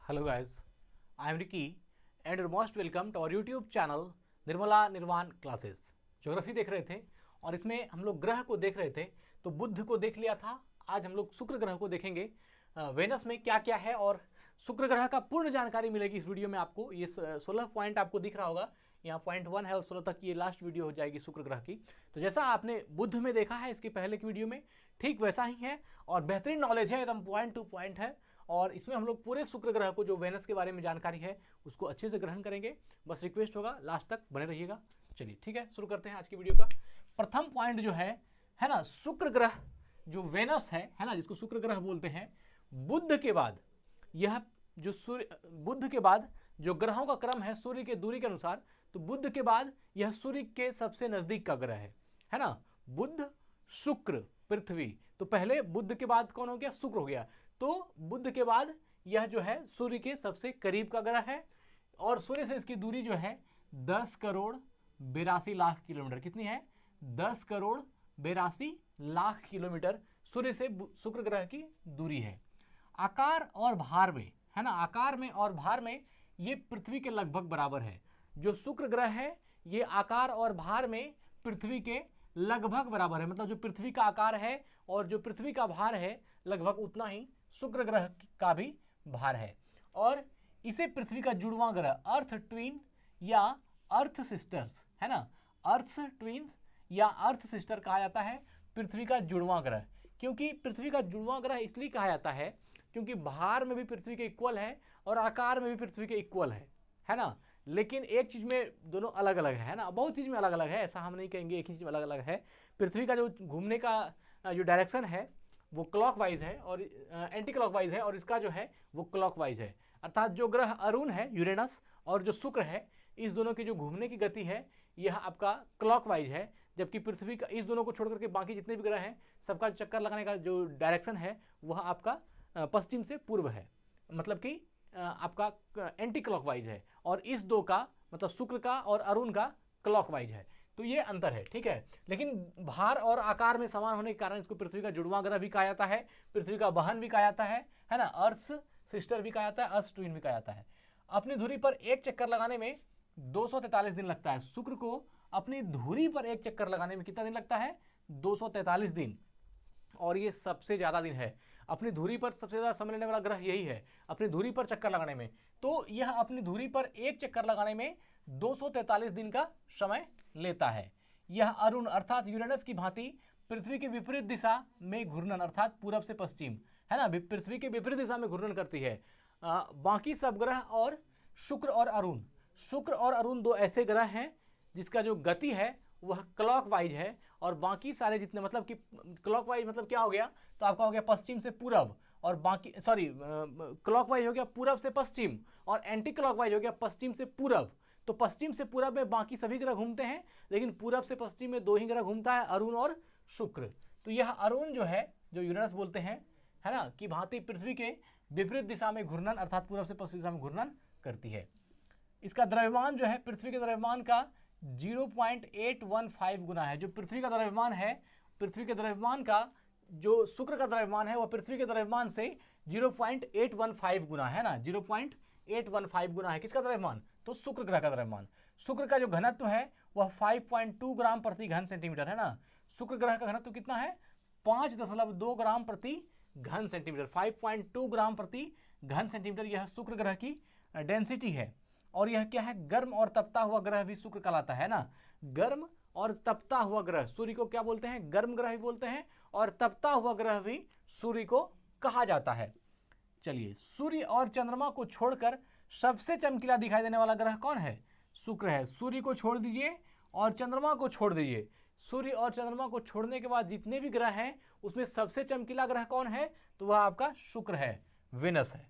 Hello guys, I am Ricky and you're most welcome to our YouTube channel Nirmala निर्वाण classes. Geography देख रहे थे और इसमें हम लोग ग्रह को देख रहे थे। तो बुध को देख लिया था, आज हम लोग शुक्र ग्रह को देखेंगे। वेनस में क्या क्या है और शुक्र ग्रह का पूर्ण जानकारी मिलेगी इस वीडियो में आपको। ये 16 पॉइंट आपको दिख रहा होगा, यहाँ पॉइंट 1 है और 16 तक ये लास्ट वीडियो हो जाएगी शुक्र ग्रह की। तो जैसा आपने बुध में देखा है इसके पहले की वीडियो में, ठीक वैसा ही है और बेहतरीन नॉलेज है, एकदम पॉइंट टू पॉइंट है। और इसमें हम लोग पूरे शुक्र ग्रह को जो वेनस के बारे में जानकारी है उसको अच्छे से ग्रहण करेंगे। बस रिक्वेस्ट होगा लास्ट तक बने रहिएगा। चलिए ठीक है, शुरू करते हैं आज की वीडियो का। प्रथम पॉइंट जो है ना, शुक्र ग्रह जो वेनस है ना, जिसको शुक्र ग्रह बोलते हैं, बुध के बाद यह जो सूर्य, बुध के बाद जो ग्रहों का क्रम है सूर्य के दूरी के अनुसार, तो बुध के बाद यह सूर्य के सबसे नजदीक का ग्रह है ना। बुध, शुक्र, पृथ्वी। तो पहले बुध के बाद कौन हो गया? शुक्र हो गया। तो बुध के बाद यह जो है सूर्य के सबसे करीब का ग्रह है और सूर्य से इसकी दूरी जो है 10 करोड़ 82 लाख किलोमीटर। कितनी है? 10 करोड़ 82 लाख किलोमीटर सूर्य से शुक्र ग्रह की दूरी है। आकार और भार में है ना, आकार में और भार में ये पृथ्वी के लगभग बराबर है। जो शुक्र ग्रह है ये आकार और भार में पृथ्वी के लगभग बराबर है। मतलब जो पृथ्वी का आकार है और जो पृथ्वी का भार है लगभग उतना ही शुक्र ग्रह का भी भार है। और इसे पृथ्वी का जुड़वां ग्रह, अर्थ ट्विन या अर्थ सिस्टर्स है ना, अर्थ ट्विन्स या अर्थ सिस्टर कहा जाता है पृथ्वी का जुड़वां ग्रह। क्योंकि पृथ्वी का जुड़वां ग्रह इसलिए कहा जाता है क्योंकि भार में भी पृथ्वी के इक्वल है और आकार में भी पृथ्वी के इक्वल है ना। लेकिन एक चीज में दोनों अलग अलग है ना, बहुत चीज में अलग अलग है, ऐसा हम नहीं कहेंगे एक ही चीज में अलग अलग है। पृथ्वी का जो घूमने का जो डायरेक्शन है वो क्लॉकवाइज है और एंटी क्लॉकवाइज है, और इसका जो है वो क्लॉकवाइज है। अर्थात जो ग्रह अरुण है यूरेनस और जो शुक्र है, इस दोनों की जो घूमने की गति है यह आपका क्लॉकवाइज है। जबकि पृथ्वी का, इस दोनों को छोड़ करके बाकी जितने भी ग्रह हैं सबका चक्कर लगाने का जो डायरेक्शन है वह आपका पश्चिम से पूर्व है, मतलब कि आपका एंटी क्लॉकवाइज है। और इस दो का मतलब शुक्र का और अरुण का क्लॉकवाइज है। तो ये अंतर है, ठीक है। लेकिन भार और आकार में समान होने के कारण इसको पृथ्वी का जुड़वां ग्रह भी कहा जाता है, पृथ्वी का बहन भी कहा जाता है ना, अर्थ सिस्टर भी कहा जाता है, अर्थ ट्विन भी कहा जाता है। अपनी धुरी पर एक चक्कर लगाने में 243 दिन लगता है। शुक्र को अपनी धुरी पर एक चक्कर लगाने में कितना दिन लगता है? 243 दिन। और ये सबसे ज्यादा दिन है। अपनी धुरी पर सबसे ज्यादा समय लेने वाला ग्रह यही है, अपनी धुरी पर चक्कर लगाने में। तो यह अपनी धुरी पर एक चक्कर लगाने में 243 दिन का समय लेता है। यह अरुण अर्थात यूरेनस की भांति पृथ्वी के विपरीत दिशा में घूर्णन, अर्थात पूरब से पश्चिम है ना, पृथ्वी के विपरीत दिशा में घूर्णन करती है। बाकी सब ग्रह और शुक्र और अरुण दो ऐसे ग्रह हैं जिसका जो गति है वह क्लॉकवाइज है। और बाकी सारे जितने, मतलब कि क्लॉकवाइज मतलब क्या हो गया? तो आपका हो गया पश्चिम से पूरब, और बाकी क्लॉकवाइज हो गया पूरब से पश्चिम, और एंटी क्लॉकवाइज हो गया पश्चिम से पूरब। तो पश्चिम से पूरब में बाकी सभी ग्रह घूमते हैं, लेकिन पूरब से पश्चिम में दो ही ग्रह घूमता है, अरुण और शुक्र। तो यह अरुण जो है, जो यूरेनस बोलते हैं है ना, कि भांति पृथ्वी के विपरीत दिशा में घूर्णन अर्थात पूरब से पश्चिम दिशा में घूर्णन करती है। इसका द्रव्यमान जो है पृथ्वी के द्रव्यमान का 0.815 गुना है। जो पृथ्वी का द्रव्यमान है, पृथ्वी के द्रव्यमान का जो शुक्र का द्रव्यमान है वह पृथ्वी के द्रव्यमान से 0.815 गुना है ना, 0.815 गुना है। किसका द्रव्यमान? तो शुक्र ग्रह का द्रव्यमान। शुक्र का जो घनत्व है वह 5.2 ग्राम प्रति घन सेंटीमीटर है ना। शुक्र ग्रह का घनत्व कितना है? 5.2 ग्राम प्रति घन सेंटीमीटर, 5.2 ग्राम प्रति घन सेंटीमीटर यह शुक्र ग्रह की डेंसिटी है। और यह क्या है? गर्म और तपता हुआ ग्रह भी शुक्र कहलाता है ना। गर्म और तपता हुआ ग्रह, सूर्य को क्या बोलते हैं? गर्म ग्रह भी बोलते हैं, और तपता हुआ ग्रह भी सूर्य को कहा जाता है। चलिए, सूर्य और चंद्रमा को छोड़कर सबसे चमकीला दिखाई देने वाला ग्रह कौन है? शुक्र है। सूर्य को छोड़ दीजिए और चंद्रमा को छोड़ दीजिए, सूर्य और चंद्रमा को छोड़ने के बाद जितने भी ग्रह हैं उसमें सबसे चमकीला ग्रह कौन है? तो वह आपका शुक्र है, वेनस है।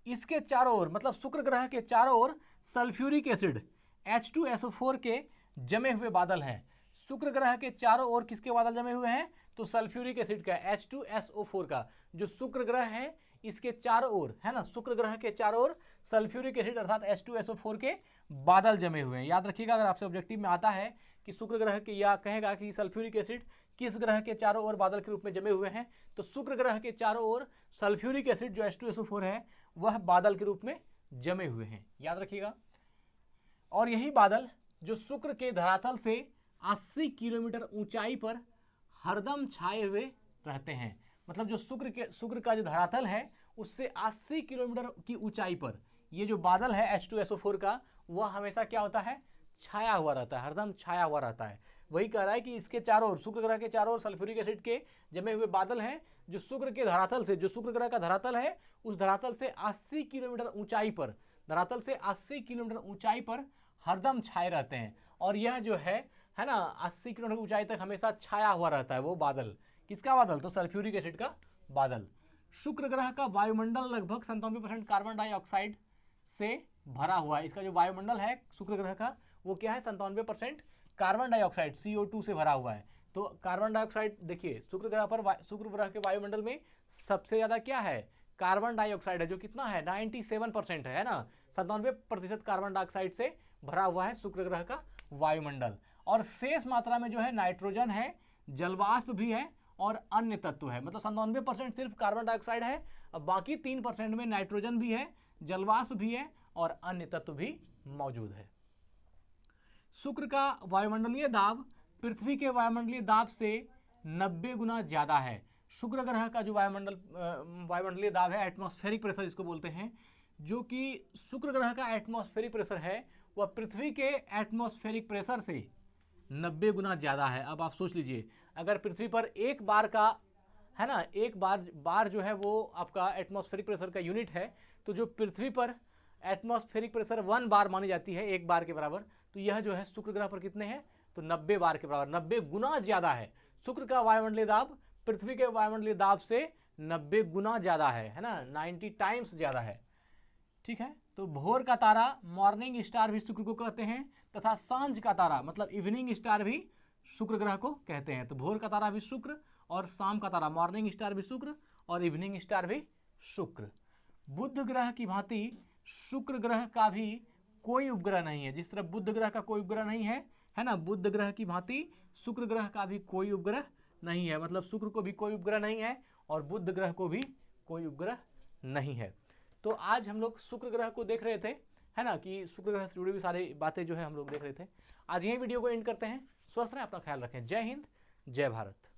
इसके चारों ओर, मतलब शुक्र ग्रह के चारों ओर सल्फ्यूरिक एसिड H2SO4 के जमे हुए बादल हैं। शुक्र ग्रह के चारों ओर किसके बादल जमे हुए हैं? तो सल्फ्यूरिक एसिड का, H2SO4 का। जो शुक्र ग्रह है इसके चारों ओर है ना, शुक्र ग्रह के चारों ओर सल्फ्यूरिक एसिड अर्थात H2SO4 के बादल जमे हुए हैं। याद रखिएगा, अगर आपसे ऑब्जेक्टिव में आता है कि शुक्र ग्रह के, या कहेगा कि सल्फ्यूरिक एसिड किस ग्रह के चारों ओर बादल के रूप में जमे हुए हैं? तो शुक्र ग्रह के चारों ओर सल्फ्यूरिक एसिड जो H2SO4 है वह बादल के रूप में जमे हुए हैं, याद रखिएगा। और यही बादल जो शुक्र के धरातल से 80 किलोमीटर ऊंचाई पर हरदम छाए हुए रहते हैं। मतलब जो शुक्र का जो धरातल है उससे 80 किलोमीटर की ऊंचाई पर ये जो बादल है H2SO4 का वह हमेशा क्या होता है? छाया हुआ रहता है, हरदम छाया हुआ रहता है। वही कह रहा है कि इसके चारों ओर, शुक्र ग्रह के चारों ओर सल्फ्यूरिक एसिड के जमे हुए बादल हैं जो शुक्र के धरातल से, जो शुक्र ग्रह का धरातल है उस धरातल से 80 किलोमीटर ऊंचाई पर, धरातल से 80 किलोमीटर ऊंचाई पर हरदम छाए रहते हैं। और यह जो है ना 80 किलोमीटर ऊंचाई तक हमेशा छाया हुआ रहता है वो बादल। किसका बादल? तो सल्फ्यूरिक एसिड का बादल। शुक्र ग्रह का वायुमंडल लगभग 97% कार्बन डाइऑक्साइड से भरा हुआ है। इसका जो वायुमंडल है शुक्र ग्रह का वो क्या है? 97% कार्बन डाइऑक्साइड CO2 से भरा हुआ है। तो कार्बन डाइऑक्साइड देखिए शुक्र ग्रह के वायुमंडल में सबसे ज़्यादा क्या है? कार्बन डाइऑक्साइड है, जो कितना है? 97% है ना। 97% कार्बन डाइऑक्साइड से भरा हुआ है शुक्र ग्रह का वायुमंडल। और शेष मात्रा में जो है नाइट्रोजन है, जलवाष्प भी है और अन्य तत्व है। मतलब 97% सिर्फ कार्बन डाइऑक्साइड है, अब बाकी 3% में नाइट्रोजन भी है, जलवाष्प भी है और अन्य तत्व भी मौजूद है। शुक्र का वायुमंडलीय दाब पृथ्वी के वायुमंडलीय दाब से 90 गुना ज़्यादा है। शुक्र ग्रह का जो वायुमंडलीय दाब है, एटमॉस्फेरिक प्रेशर जिसको बोलते हैं, जो कि शुक्र ग्रह का एटमॉस्फेरिक प्रेशर है वह पृथ्वी के एटमॉस्फेरिक प्रेशर से 90 गुना ज़्यादा है। अब आप सोच लीजिए, अगर पृथ्वी पर एक बार का है ना, एक बार जो है वो आपका एटमॉस्फेरिक प्रेशर का यूनिट है, तो जो पृथ्वी पर एटमॉस्फेरिक प्रेशर 1 बार मानी जाती है, एक बार के बराबर, तो यह जो है शुक्र ग्रह पर कितने हैं? तो 90 बार के बराबर, 90 गुना ज़्यादा है। शुक्र का वायुमंडलीय दाब पृथ्वी के वायुमंडलीय दाब से 90 गुना ज़्यादा है ना, 90 टाइम्स ज़्यादा है। ठीक है, तो भोर का तारा, मॉर्निंग स्टार भी शुक्र को कहते हैं, तथा सांझ का तारा मतलब इवनिंग स्टार भी शुक्र ग्रह को कहते हैं। तो भोर का तारा भी शुक्र और शाम का तारा मॉर्निंग स्टार भी शुक्र और इवनिंग स्टार भी शुक्र। बुध ग्रह की भांति शुक्र ग्रह का भी कोई उपग्रह नहीं है। जिस तरह बुध ग्रह का कोई उपग्रह नहीं है ना, बुध ग्रह की भांति शुक्र ग्रह का भी कोई उपग्रह नहीं है। मतलब शुक्र को भी कोई उपग्रह नहीं है और बुध ग्रह को भी कोई उपग्रह नहीं है। तो आज हम लोग शुक्र ग्रह को देख रहे थे, है ना, कि शुक्र ग्रह से जुड़ी हुई सारी बातें जो है हम लोग देख रहे थे। आज यही वीडियो को एंड करते हैं। स्वस्थ रहें, अपना ख्याल रखें। जय हिंद, जय भारत।